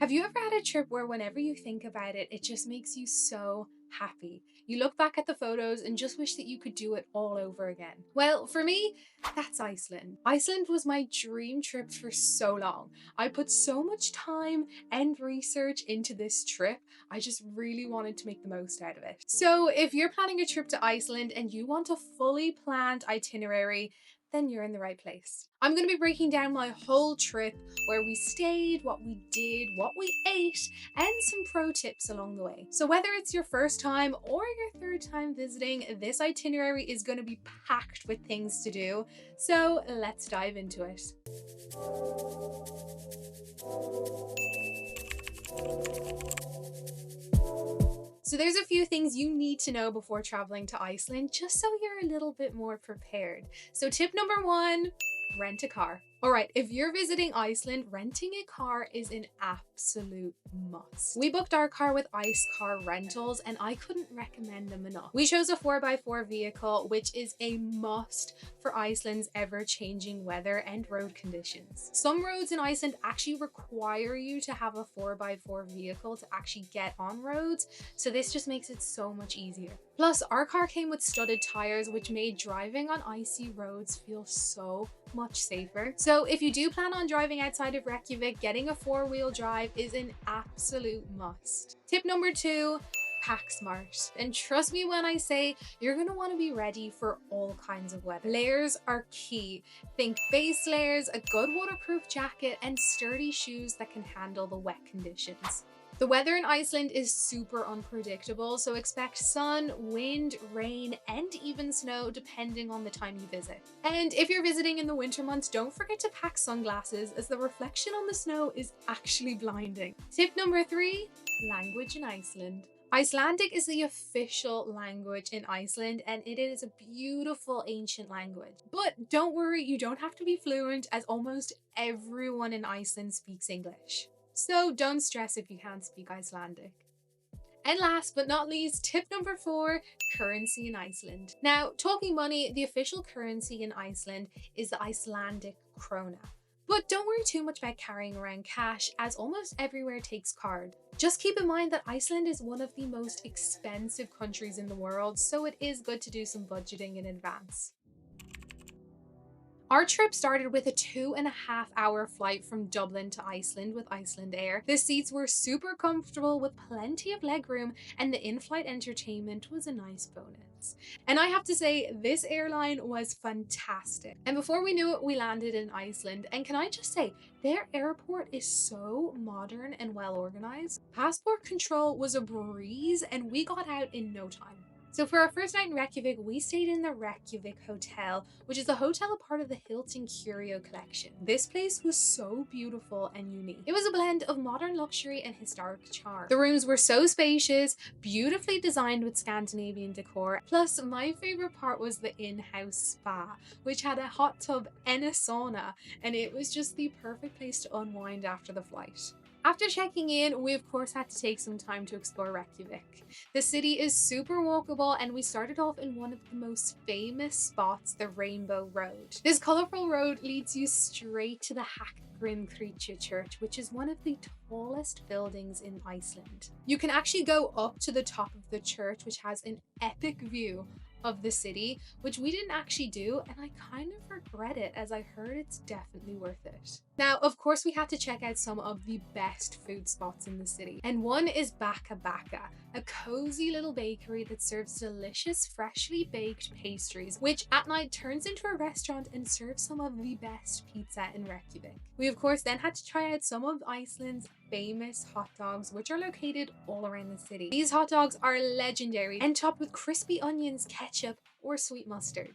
Have you ever had a trip where whenever you think about it, it just makes you so happy? You look back at the photos and just wish that you could do it all over again. Well, for me, that's Iceland. Iceland was my dream trip for so long. I put so much time and research into this trip. I just really wanted to make the most out of it. So if you're planning a trip to Iceland and you want a fully planned itinerary, then you're in the right place. I'm going to be breaking down my whole trip, where we stayed, what we did, what we ate, and some pro tips along the way. So whether it's your first time or your third time visiting, this itinerary is going to be packed with things to do. So let's dive into it. So there's a few things you need to know before traveling to Iceland, just so you're a little bit more prepared. So tip number 1, rent a car. All right, if you're visiting Iceland, renting a car is an absolute must. We booked our car with Ice Car Rentals and I couldn't recommend them enough. We chose a 4x4 vehicle, which is a must for Iceland's ever-changing weather and road conditions. Some roads in Iceland actually require you to have a 4x4 vehicle to actually get on roads, so this just makes it so much easier. Plus, our car came with studded tires, which made driving on icy roads feel so much safer. So if you do plan on driving outside of Reykjavik, getting a 4-wheel drive is an absolute must. Tip number 2, pack smart. And trust me when I say you're going to want to be ready for all kinds of weather. Layers are key. Think base layers, a good waterproof jacket, and sturdy shoes that can handle the wet conditions. The weather in Iceland is super unpredictable, so expect sun, wind, rain, and even snow depending on the time you visit. And if you're visiting in the winter months, don't forget to pack sunglasses, as the reflection on the snow is actually blinding. Tip number 3, language in Iceland. Icelandic is the official language in Iceland, and it is a beautiful ancient language. But don't worry, you don't have to be fluent, as almost everyone in Iceland speaks English. So don't stress if you can't speak Icelandic. And last but not least, tip number 4, currency in Iceland. Now, talking money, the official currency in Iceland is the Icelandic krona. But don't worry too much about carrying around cash, as almost everywhere takes card. Just keep in mind that Iceland is one of the most expensive countries in the world, so it is good to do some budgeting in advance. Our trip started with a 2.5-hour flight from Dublin to Iceland with Icelandair. The seats were super comfortable with plenty of legroom, and the in-flight entertainment was a nice bonus. And I have to say, this airline was fantastic. And before we knew it, we landed in Iceland. And can I just say, their airport is so modern and well organized. Passport control was a breeze, and we got out in no time. So for our first night in Reykjavik, we stayed in the Reykjavik Hotel, which is a hotel part of the Hilton Curio collection. This place was so beautiful and unique. It was a blend of modern luxury and historic charm. The rooms were so spacious, beautifully designed with Scandinavian decor. Plus, my favorite part was the in-house spa, which had a hot tub and a sauna, and it was just the perfect place to unwind after the flight. After checking in, we of course had to take some time to explore Reykjavik. The city is super walkable, and we started off in one of the most famous spots, the Rainbow Road. This colourful road leads you straight to the Hallgrímskirkja church, which is one of the tallest buildings in Iceland. You can actually go up to the top of the church, which has an epic view of the city, which we didn't actually do, and I kind of regret it, as I heard it's definitely worth it. Now, of course, we had to check out some of the best food spots in the city, and one is Baka Baka, a cozy little bakery that serves delicious freshly baked pastries, which at night turns into a restaurant and serves some of the best pizza in Reykjavik. We of course then had to try out some of Iceland's famous hot dogs, which are located all around the city. These hot dogs are legendary and topped with crispy onions, ketchup, or sweet mustard.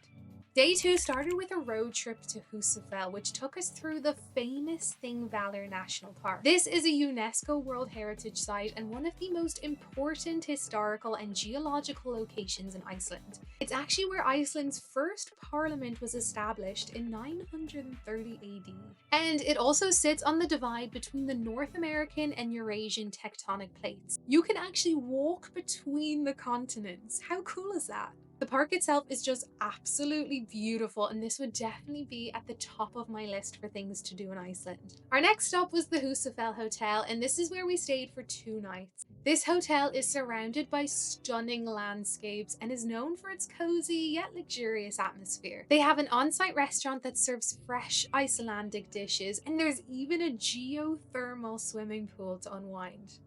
Day 2 started with a road trip to Húsafell, which took us through the famous Thingvellir National Park. This is a UNESCO World Heritage Site and one of the most important historical and geological locations in Iceland. It's actually where Iceland's first parliament was established in 930 AD. And it also sits on the divide between the North American and Eurasian tectonic plates. You can actually walk between the continents. How cool is that? The park itself is just absolutely beautiful, and this would definitely be at the top of my list for things to do in Iceland. Our next stop was the Húsafell Hotel, and this is where we stayed for 2 nights. This hotel is surrounded by stunning landscapes and is known for its cozy yet luxurious atmosphere. They have an on-site restaurant that serves fresh Icelandic dishes, and there's even a geothermal swimming pool to unwind.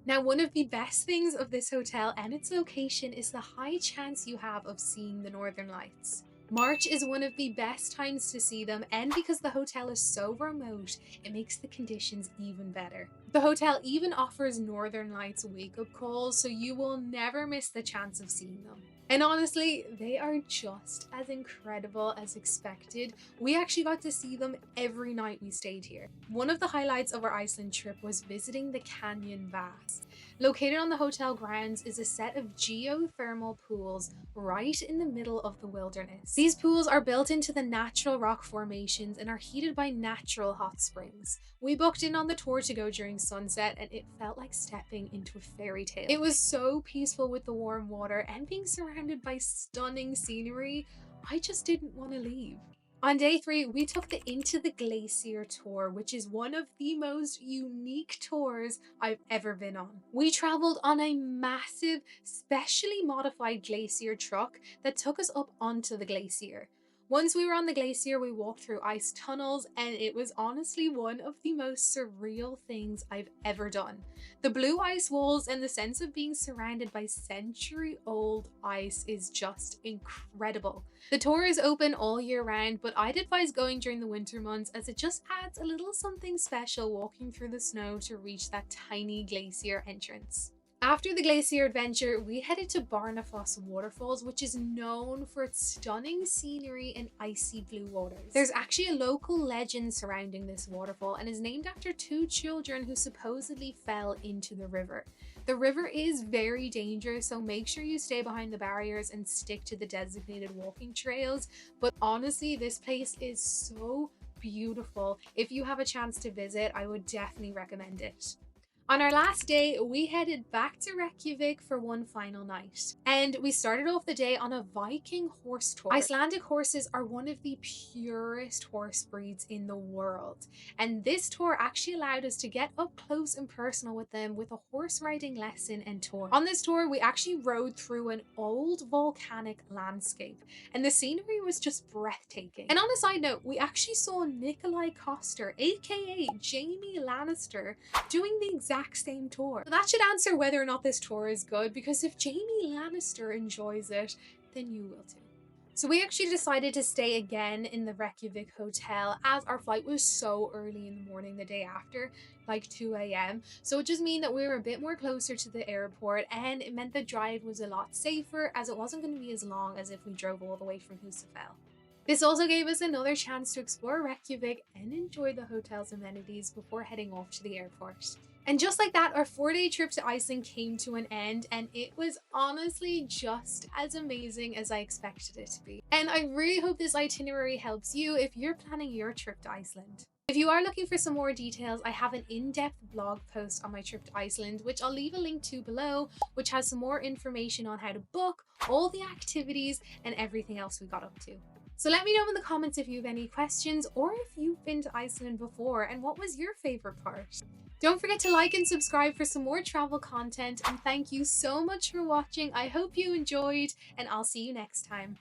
Now, one of the best things of this hotel and its location is the high chance you have of seeing the Northern Lights. March is one of the best times to see them, and because the hotel is so remote, it makes the conditions even better. The hotel even offers Northern Lights wake-up calls, so you will never miss the chance of seeing them. And honestly, they are just as incredible as expected. We actually got to see them every night we stayed here. One of the highlights of our Iceland trip was visiting the Canyon Baths. Located on the hotel grounds is a set of geothermal pools right in the middle of the wilderness. These pools are built into the natural rock formations and are heated by natural hot springs. We booked in on the tour to go during sunset, and it felt like stepping into a fairy tale. It was so peaceful with the warm water and being surrounded by stunning scenery. I just didn't want to leave. On day 3, we took the Into the Glacier tour, which is one of the most unique tours I've ever been on. We traveled on a massive, specially modified glacier truck that took us up onto the glacier. Once we were on the glacier, we walked through ice tunnels, and it was honestly one of the most surreal things I've ever done. The blue ice walls and the sense of being surrounded by century-old ice is just incredible. The tour is open all year round, but I'd advise going during the winter months as it just adds a little something special walking through the snow to reach that tiny glacier entrance. After the glacier adventure, we headed to Barnafoss Waterfalls, which is known for its stunning scenery and icy blue waters. There's actually a local legend surrounding this waterfall and is named after 2 children who supposedly fell into the river. The river is very dangerous, so make sure you stay behind the barriers and stick to the designated walking trails. But honestly, this place is so beautiful. If you have a chance to visit, I would definitely recommend it. On our last day, we headed back to Reykjavik for one final night. And we started off the day on a Viking horse tour. Icelandic horses are one of the purest horse breeds in the world. And this tour actually allowed us to get up close and personal with them with a horse riding lesson and tour. On this tour, we actually rode through an old volcanic landscape, and the scenery was just breathtaking. And on a side note, we actually saw Nikolai Coster, aka Jaime Lannister, doing the exact same tour. So that should answer whether or not this tour is good, because if Jaime Lannister enjoys it, then you will too. So we actually decided to stay again in the Reykjavik hotel as our flight was so early in the morning the day after, like 2 a.m. So it just meant that we were a bit more closer to the airport, and it meant the drive was a lot safer as it wasn't going to be as long as if we drove all the way from Húsafell. This also gave us another chance to explore Reykjavik and enjoy the hotel's amenities before heading off to the airport. And just like that, our 4-day trip to Iceland came to an end, and it was honestly just as amazing as I expected it to be. And I really hope this itinerary helps you if you're planning your trip to Iceland. If you are looking for some more details, I have an in-depth blog post on my trip to Iceland, which I'll leave a link to below, which has some more information on how to book, all the activities, and everything else we got up to. So let me know in the comments if you have any questions, or if you've been to Iceland before and what was your favorite part. Don't forget to like and subscribe for some more travel content, and thank you so much for watching. I hope you enjoyed, and I'll see you next time.